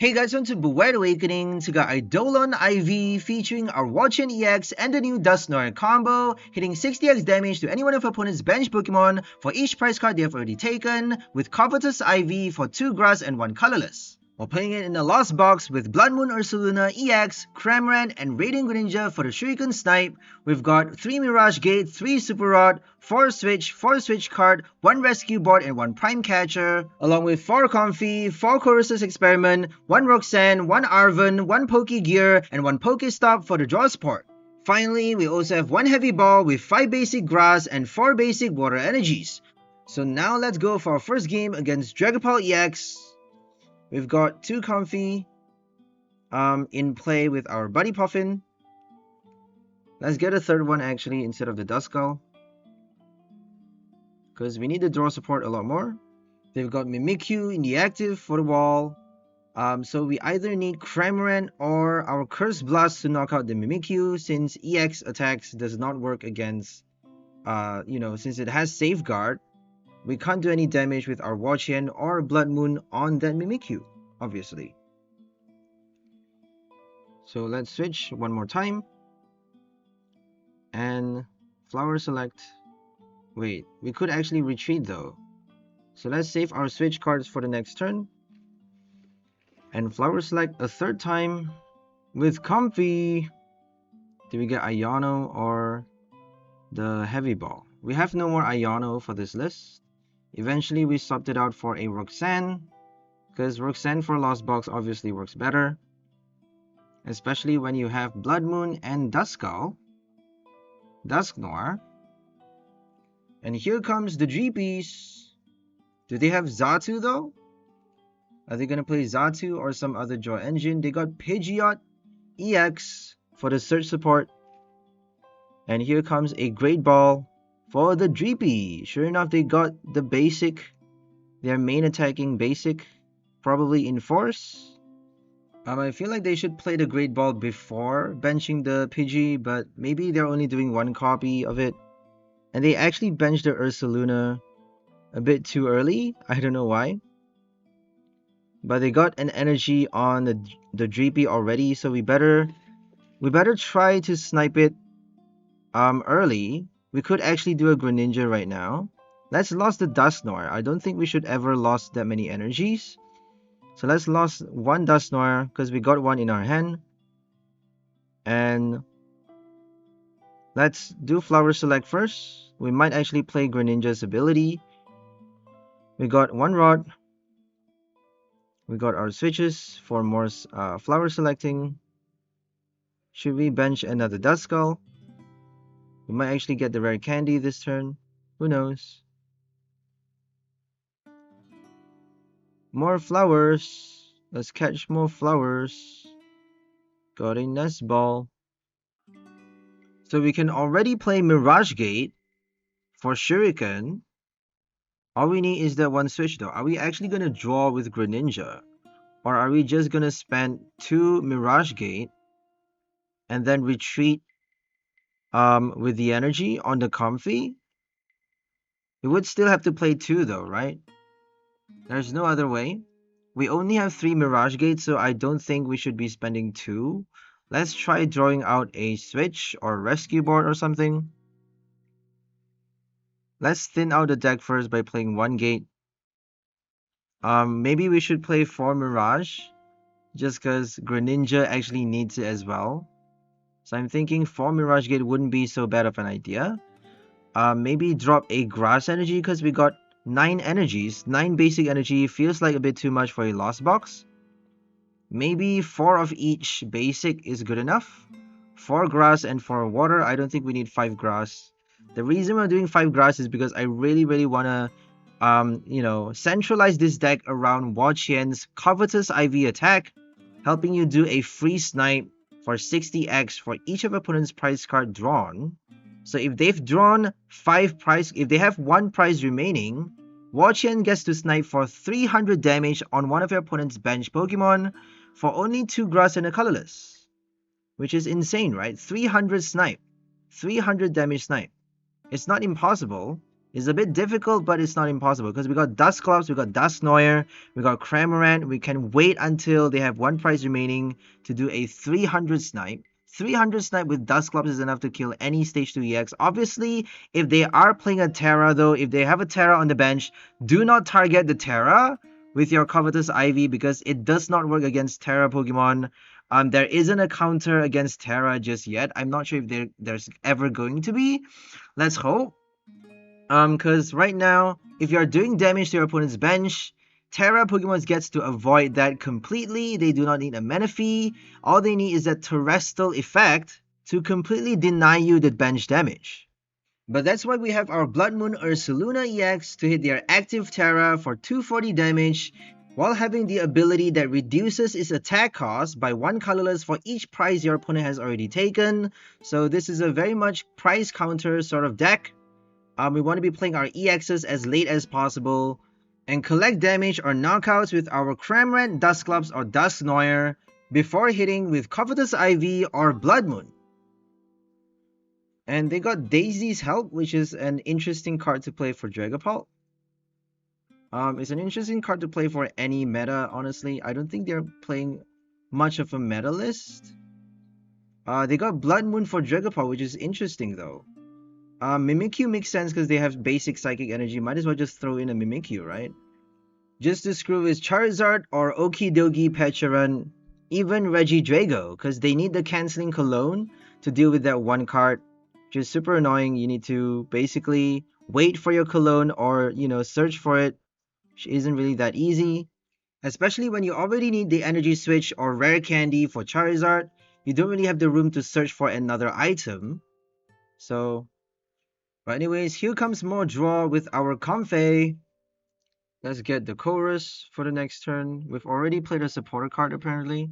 Hey guys, welcome to 𝑑𝑻𝑪𝑮𝑳. To got Eidolon IV featuring our Wo-Chien EX and the new Dusknoir combo, hitting 60x damage to any one of opponent's bench Pokemon for each prize card they have already taken, with Covetous IV for 2 grass and 1 colorless. While playing it in a lost box with Bloodmoon Ursaluna EX, Cramorant, and Radiant Greninja for the Shuriken Snipe, we've got 3 Mirage Gate, 3 Super Rod, 4 Switch, 4 Switch Cart, 1 Rescue Board, and 1 Prime Catcher, along with 4 Comfey, 4 Chorus's Experiment, 1 Roxanne, 1 Arven, 1 Pokégear, and 1 PokéStop for the draw support. Finally, we also have 1 Heavy Ball with 5 basic Grass and 4 basic Water energies. So now let's go for our first game against Dragapult EX. We've got 2 Comfey in play with our Buddy Poffin. Let's get a third one actually instead of the Duskull, because we need the draw support a lot more. They've got Mimikyu in the active for the wall. So we either need Cramorant or our Curse Blast to knock out the Mimikyu, since EX attacks does not work against, since it has Safeguard. We can't do any damage with our Wo-Chien or Bloodmoon on that Mimikyu, obviously. So let's switch one more time. And Flower Select. Wait, we could actually retreat though. So let's save our switch cards for the next turn. And Flower Select a third time with Comfey. Do we get Iono or the Heavy Ball? We have no more Iono for this list. Eventually, we swapped it out for a Roxanne, because Roxanne for Lost Box obviously works better, especially when you have Bloodmoon and Duskull, Dusknoir. And here comes the GPs. Do they have Xatu though? Are they gonna play Xatu or some other draw engine? They got Pidgeot EX for the search support. And here comes a Great Ball for the Dreepy. Sure enough, they got the basic, their main attacking basic, probably in Force. I feel like they should play the Great Ball before benching the Pidgey, but maybe they're only doing 1 copy of it. And they actually benched the Ursaluna a bit too early. I don't know why. But they got an energy on the Dreepy already, so we better try to snipe it early. We could actually do a Greninja right now. Let's lose the Dusknoir. I don't think we should ever lose that many energies. So let's lose 1 Dusknoir, because we got 1 in our hand. And let's do Flower Select first. We might actually play Greninja's ability. We got 1 Rod. We got our switches for more Flower Selecting. Should we bench another Duskull? We might actually get the Rare Candy this turn. Who knows? More flowers. Let's catch more flowers. Got a Nest Ball. So we can already play Mirage Gate for Shuriken. All we need is that 1 switch though. Are we actually going to draw with Greninja? Or are we just going to spend 2 Mirage Gate and then retreat with the energy on the Comfey? We would still have to play 2 though, right? There's no other way. We only have 3 Mirage Gates, so I don't think we should be spending 2. Let's try drawing out a Switch or Rescue Board or something. Let's thin out the deck first by playing 1 gate. Maybe we should play 4 Mirage, just because Greninja actually needs it as well. So I'm thinking 4 Mirage Gate wouldn't be so bad of an idea. Maybe drop a Grass Energy, because we got 9 energies. 9 basic energy feels like a bit too much for a Lost Box. Maybe 4 of each basic is good enough. 4 Grass and 4 Water. I don't think we need 5 Grass. The reason we're doing 5 Grass is because I really want to centralize this deck around Wo-Chien's Covetous IV attack, helping you do a free snipe for 60x for each of opponent's prize card drawn. So if they've drawn 5 prize, if they have 1 prize remaining, Wo-Chien gets to snipe for 300 damage on one of your opponent's bench Pokemon for only 2 grass and a colorless. Which is insane, right? 300 snipe. 300 damage snipe. It's not impossible. It's a bit difficult, but it's not impossible because we got Dusclops, we got Dusknoir, we got Cramorant. We can wait until they have one prize remaining to do a 300 snipe. 300 snipe with Dusclops is enough to kill any stage 2 EX. Obviously, if they are playing a Terra though, if they have a Terra on the bench, do not target the Terra with your Covetous Ivy because it does not work against Terra Pokemon. There isn't a counter against Terra just yet. I'm not sure if there's ever going to be. Let's hope. Because right now, if you're doing damage to your opponent's bench, Terra Pokemon gets to avoid that completely. They do not need a Manaphy. All they need is that terrestrial effect to completely deny you the bench damage. But that's why we have our Bloodmoon Ursaluna EX to hit their active Terra for 240 damage, while having the ability that reduces its attack cost by 1 colorless for each prize your opponent has already taken. So this is a very much price counter sort of deck. We want to be playing our EXs as late as possible and collect damage or knockouts with our Cramorant, Dusclops, or Dusknoir before hitting with Covetous Ivy or Bloodmoon. And they got Daisy's Help, which is an interesting card to play for Dragapult. It's an interesting card to play for any meta, honestly. I don't think they're playing much of a meta list. They got Bloodmoon for Dragapult, which is interesting though. Mimikyu makes sense because they have basic psychic energy. Might as well just throw in a Mimikyu, right? Just to screw with Charizard or Okidogi Pecharunt, even Regidrago, because they need the canceling Cologne to deal with that one card, which is super annoying. You need to basically wait for your Cologne or, search for it, which isn't really that easy. Especially when you already need the Energy Switch or Rare Candy for Charizard, you don't really have the room to search for another item. So... but anyways, here comes more draw with our Comfey. Let's get the chorus for the next turn. We've already played a supporter card apparently.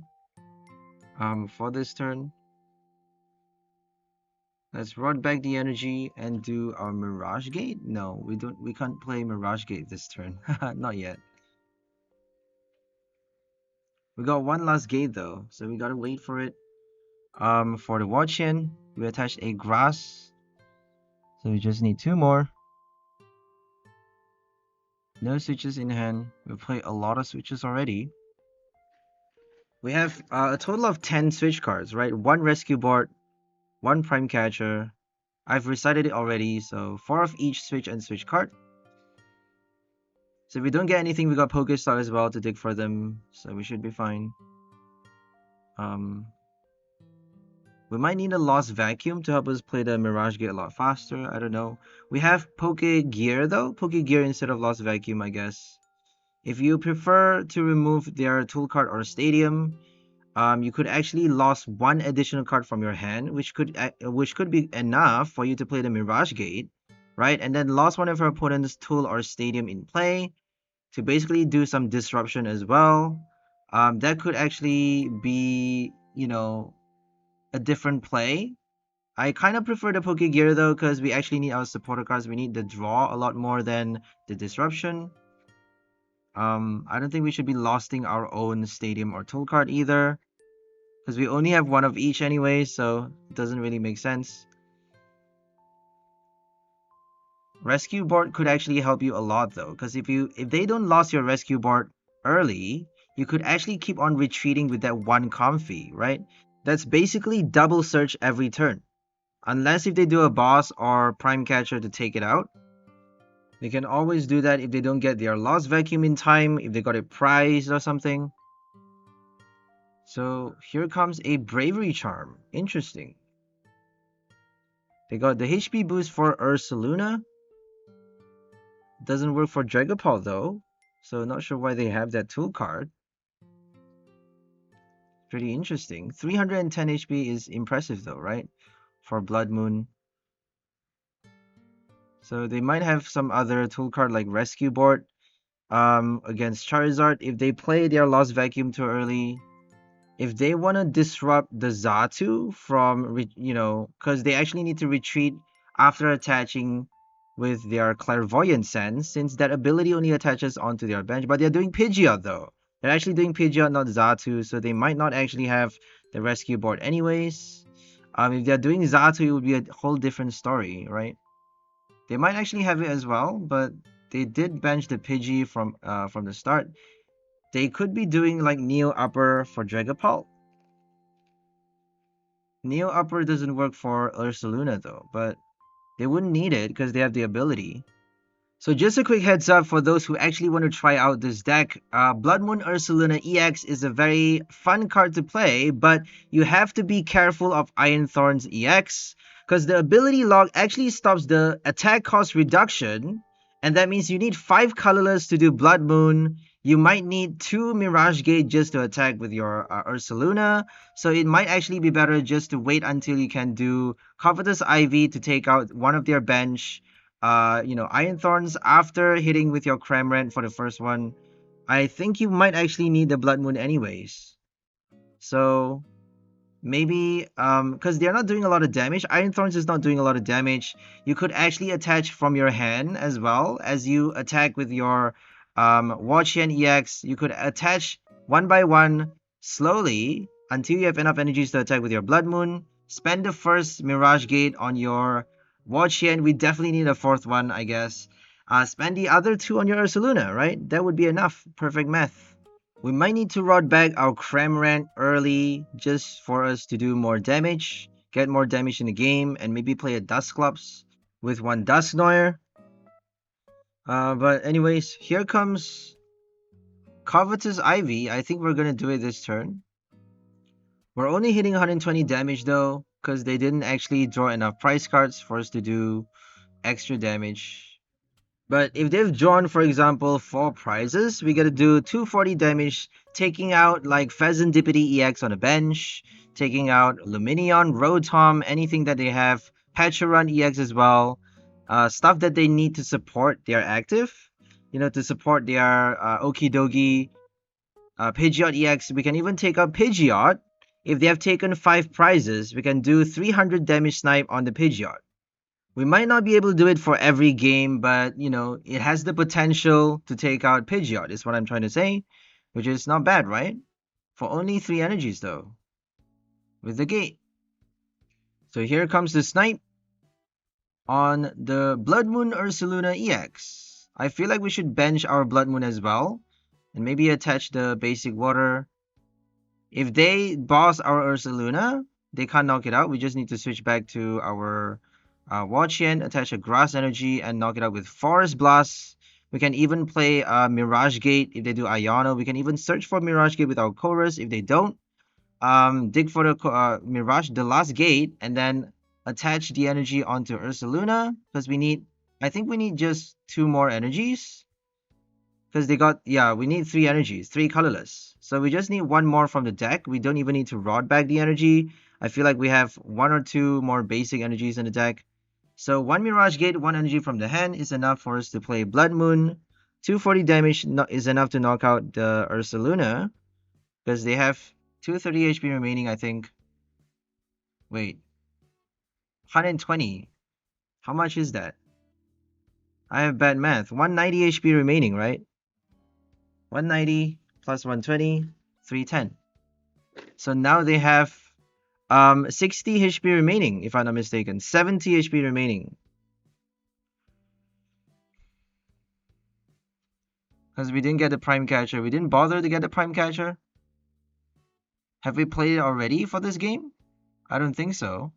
For this turn. Let's run back the energy and do our Mirage Gate. No, we can't play Mirage Gate this turn. Not yet. We got one last gate though, so we gotta wait for it. For the Wo-Chien, we attached a grass. So we just need 2 more. No switches in hand. We've played a lot of switches already. We have a total of 10 switch cards, right? 1 rescue board, 1 prime catcher. I've recited it already, so 4 of each switch and switch card. So if we don't get anything, we got PokéStop as well to dig for them, so we should be fine. We might need a Lost Vacuum to help us play the Mirage Gate a lot faster. I don't know. We have Pokégear though. Pokégear instead of Lost Vacuum, I guess. If you prefer to remove their tool card or stadium, you could actually lose 1 additional card from your hand, which could be enough for you to play the Mirage Gate, right? And then lose one of your opponent's tool or stadium in play to basically do some disruption as well. That could actually be, a different play. I kind of prefer the Pokégear though, because we actually need our supporter cards. We need the draw a lot more than the disruption. I don't think we should be losting our own stadium or tool card either, because we only have 1 of each anyway, so it doesn't really make sense. Rescue board could actually help you a lot though, because if they don't lose your rescue board early, you could actually keep on retreating with that 1 Comfey, right? That's basically double search every turn. Unless if they do a boss or prime catcher to take it out. They can always do that if they don't get their Lost Vacuum in time, if they got it prized or something. So here comes a Bravery Charm. Interesting. They got the HP boost for Ursaluna. Doesn't work for Dragapult though. So not sure why they have that tool card. Pretty interesting. 310 HP is impressive though, right? For Bloodmoon. So they might have some other tool card like Rescue Board against Charizard. If they play their Lost Vacuum too early, if they want to disrupt the Xatu from, because they actually need to retreat after attaching with their Clairvoyant Sense, since that ability only attaches onto their bench. But they're doing Pidgeot though. They're actually doing Pidgeot, not Xatu, so they might not actually have the Rescue Board anyways. If they're doing Xatu, it would be a whole different story, right? They might actually have it as well, but they did bench the Pidgey from the start. They could be doing like Neo Upper for Dragapult. Neo Upper doesn't work for Ursaluna though, but they wouldn't need it because they have the ability. So just a quick heads up for those who actually want to try out this deck, Bloodmoon Ursaluna EX is a very fun card to play, but you have to be careful of Iron Thorns EX, because the ability log actually stops the attack cost reduction, and that means you need 5 colorless to do Bloodmoon. You might need 2 Mirage Gate just to attack with your Ursaluna, so it might actually be better just to wait until you can do Covetous Ivy to take out one of their bench. Iron Thorns after hitting with your Cramorant for the first one. I think you might actually need the Bloodmoon anyways. So maybe because they're not doing a lot of damage, Iron Thorns is not doing a lot of damage, you could actually attach from your hand as well as you attack with your Wo-Chien EX. You could attach one by one slowly until you have enough energies to attack with your Bloodmoon. Spend the first Mirage Gate on your Wo-Chien. We definitely need a 4th one, I guess. Spend the other 2 on your Ursaluna, right? That would be enough. Perfect math. We might need to rod back our Cramorant early just for us to do more damage, get more damage in the game, and maybe play a Dusclops with one Dusknoir. But anyways, here comes Covetous Ivy. I think we're gonna do it this turn. We're only hitting 120 damage though, because they didn't actually draw enough prize cards for us to do extra damage. But if they've drawn, for example, 4 prizes, we gotta do 240 damage, taking out like 𝑑𝑚𝑪𝑮𝑳 EX on the bench, taking out Lumineon, Rotom, anything that they have, Patcheron EX as well, stuff that they need to support their active, to support their Okidogi, Pidgeot EX. We can even take out Pidgeot. If they have taken 5 prizes, we can do 300 damage snipe on the Pidgeot. We might not be able to do it for every game, but, it has the potential to take out Pidgeot, is what I'm trying to say, which is not bad, right? For only 3 energies, though, with the gate. So here comes the snipe on the Bloodmoon Ursaluna EX. I feel like we should bench our Bloodmoon as well, and maybe attach the basic water. If they boss our Ursaluna, they can't knock it out. We just need to switch back to our Wo-Chien, attach a Grass Energy, and knock it out with Forest Blast. We can even play Mirage Gate if they do Iono. We can even search for Mirage Gate without Chorus. If they don't, dig for the Mirage, the last gate, and then attach the energy onto Ursaluna, because I think we need just 2 more energies. Because we need 3 energies, 3 colorless. So we just need 1 more from the deck. We don't even need to rod back the energy. I feel like we have 1 or 2 more basic energies in the deck. So 1 Mirage Gate, 1 energy from the hand is enough for us to play Bloodmoon. 240 damage is enough to knock out the Ursaluna, because they have 230 HP remaining, I think. Wait. 120. How much is that? I have bad math. 190 HP remaining, right? 190 plus 120, 310. So now they have 60 HP remaining, if I'm not mistaken. 70 HP remaining. Because we didn't get the Prime Catcher. We didn't bother to get the Prime Catcher. Have we played it already for this game? I don't think so.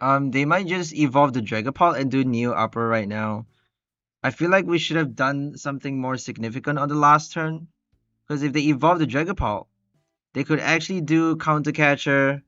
They might just evolve the Dragapult and do Neo Upper right now. I feel like we should have done something more significant on the last turn. Because if they evolve the Dragapult, they could actually do Counter Catcher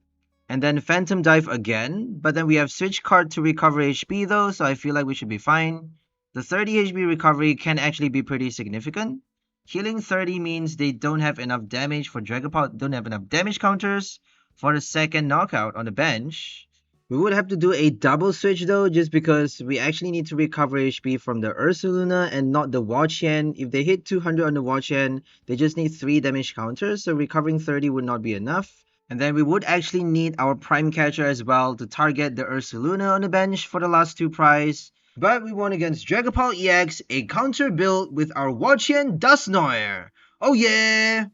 and then Phantom Dive again. But then we have Switch Cart to recover HP though, so I feel like we should be fine. The 30 HP recovery can actually be pretty significant. Healing 30 means they don't have enough damage for Dragapult, don't have enough damage counters for the second knockout on the bench. We would have to do a double switch though, just because we actually need to recover HP from the Ursaluna and not the Wo-Chien. If they hit 200 on the Wo-Chien, they just need 3 damage counters, so recovering 30 would not be enough. And then we would actually need our Prime Catcher as well to target the Ursaluna on the bench for the last 2 prize. But we won against Dragapult EX, a counter build with our Wo-Chien Dusknoir. Oh yeah!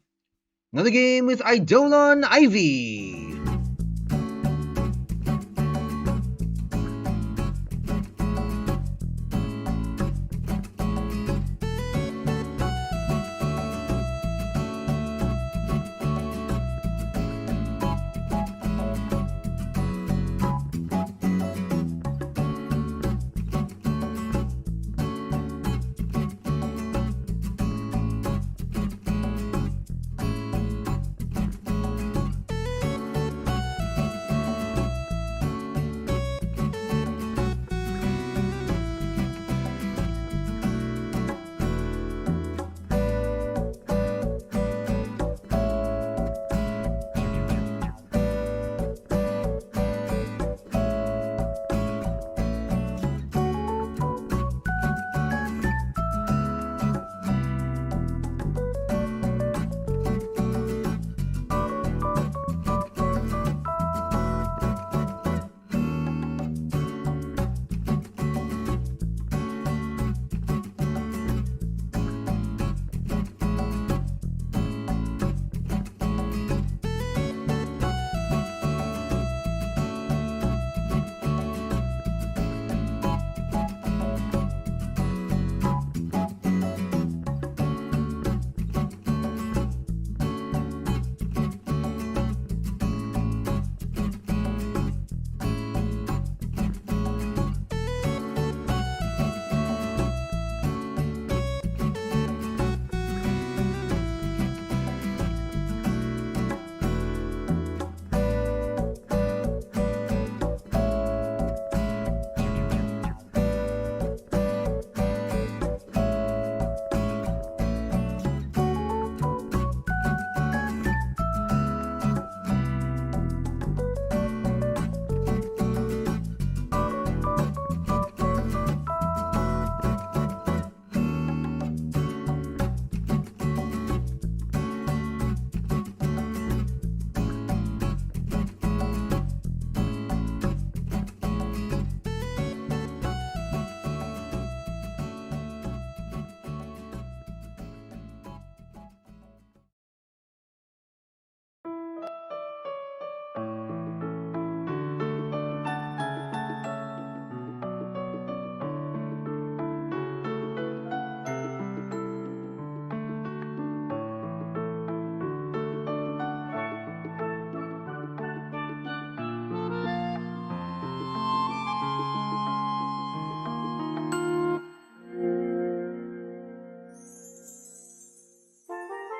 Another game with Eidolon Ivy.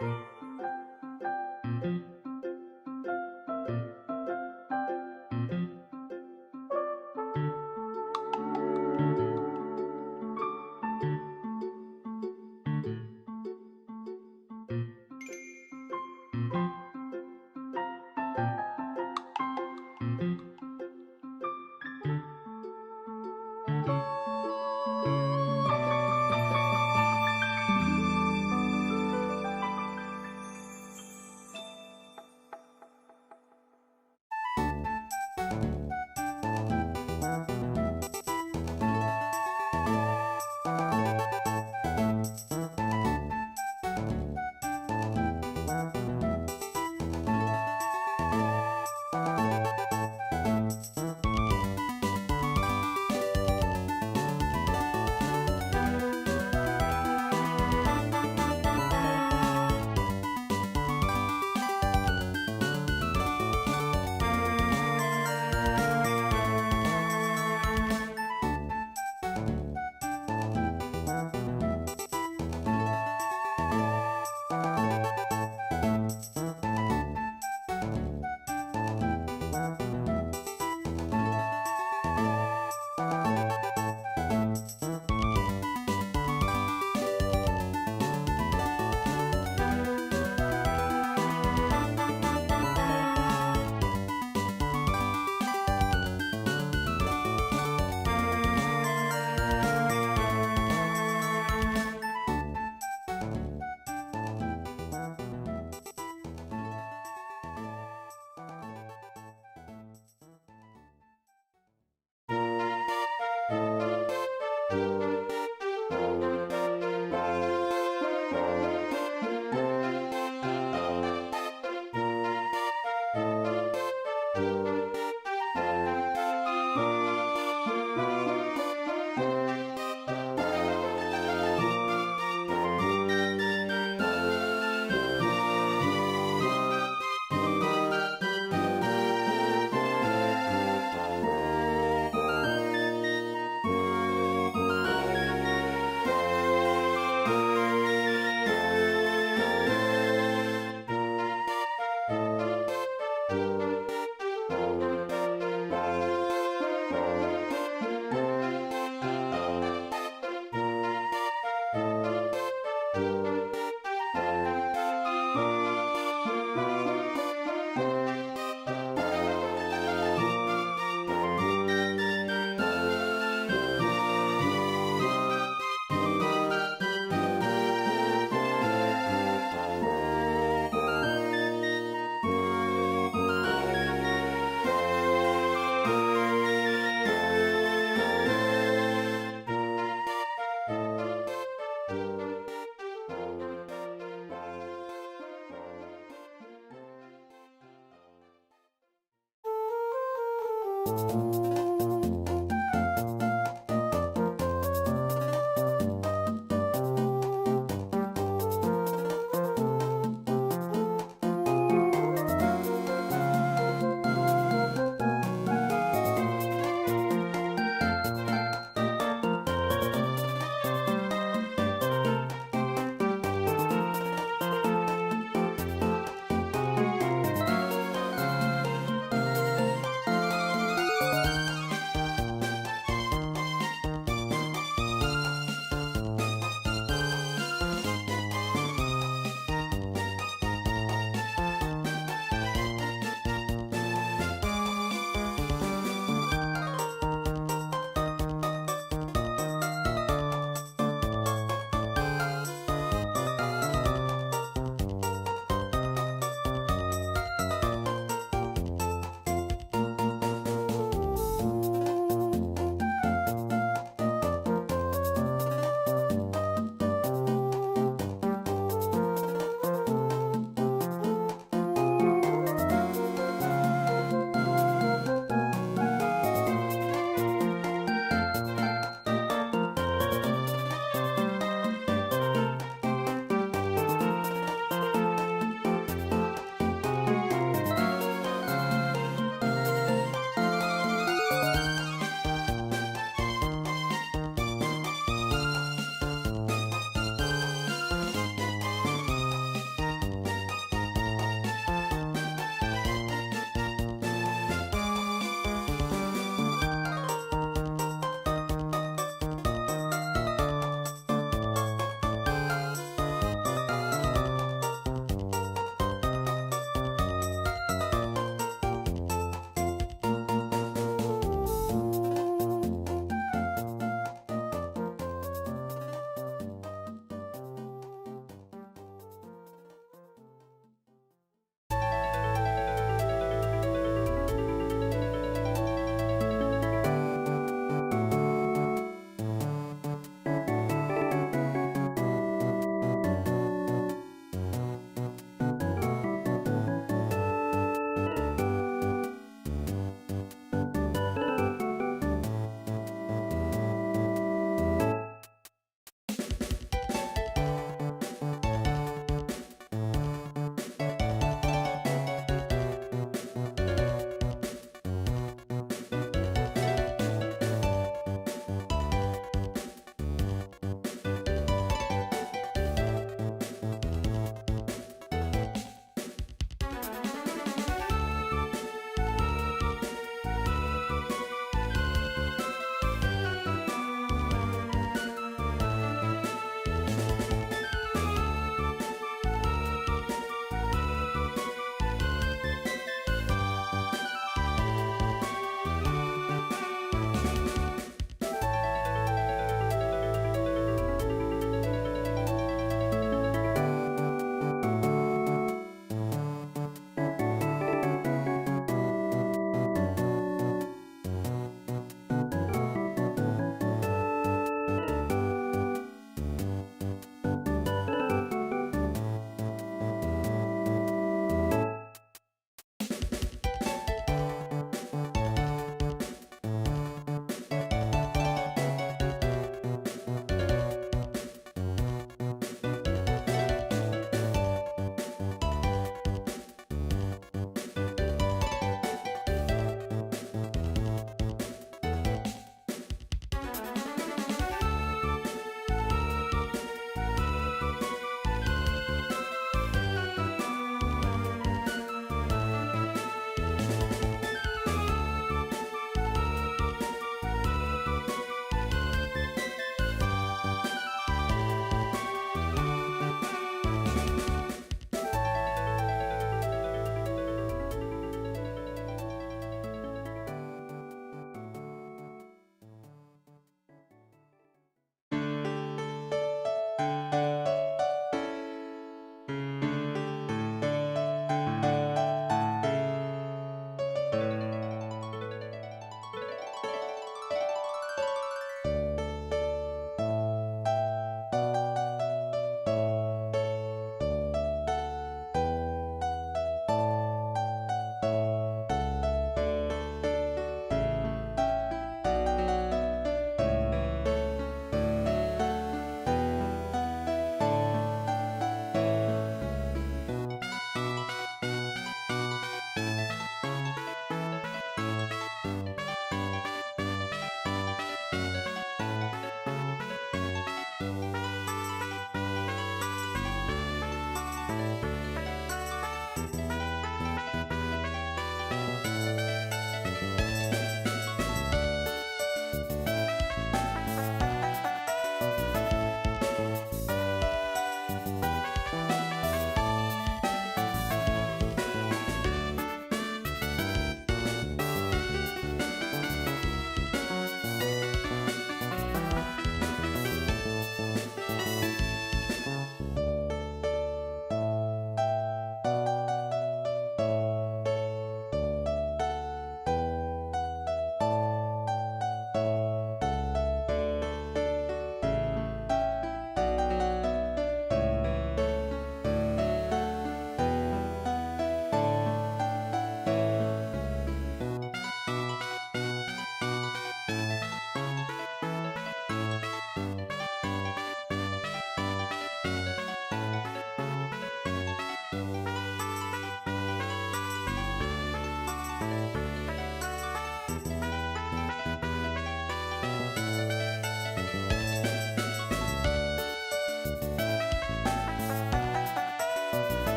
Bye.